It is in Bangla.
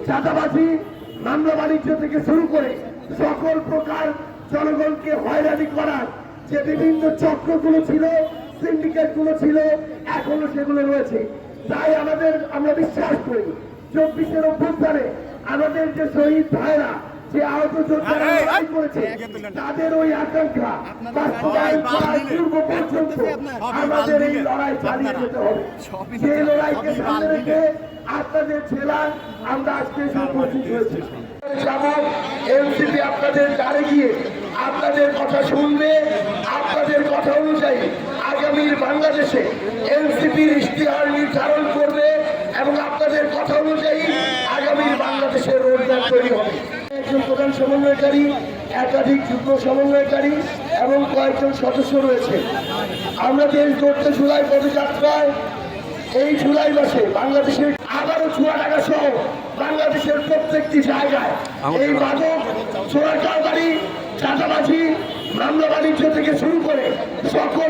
চাঁদাবাজি, মামলা বাণিজ্য থেকে শুরু করে সকল প্রকার জনগণকে হয়রানি করার যে বিভিন্ন চক্রগুলো ছিল, সিন্ডিকেটগুলো ছিল, এখনো সেগুলো রয়েছে। তাই আমরা বিশ্বাস করি 24-এর অভ্যুত্থানে আমাদের যে শহীদ ভাইরা, যে আহত যোদ্ধারা লড়াই করেছে, তাদের ওই আকাঙ্ক্ষা বাস্তবায়ন করার পূর্ব পর্যন্ত আমাদের এই লড়াই চালিয়ে যেতে হবে। সেই লড়াইকে সামনে রেখে আপনাদের জেলায় আমরা আজকে উপস্থিত হয়েছি। এনসিপি আপনাদের দ্বারে গিয়ে আপনাদের কথা শুনবে, আপনাদের কথা অনুযায়ী আগামীর বাংলাদেশে এনসিপির ইশতেহার নির্ধারণ করবে এবং আপনাদের কথা অনুযায়ী আগামীর বাংলাদেশের রোডম্যাপ তৈরি হবে। একজন প্রধান সমন্বয়কারী, একাধিক যুগ্ম সমন্বয়কারী এবং কয়েকজন সদস্য রয়েছে। আমরা দেশ গড়তে জুলাই পদযাত্রায় এই জুলাই মাসে বাংলাদেশের আবারও চুয়াডাঙ্গা সহ বাংলাদেশের প্রত্যেকটি জায়গায় এই মাদক, চোরাকারবারি, চাঁদাবাজি, মামলা বাণিজ্য থেকে শুরু করে সকল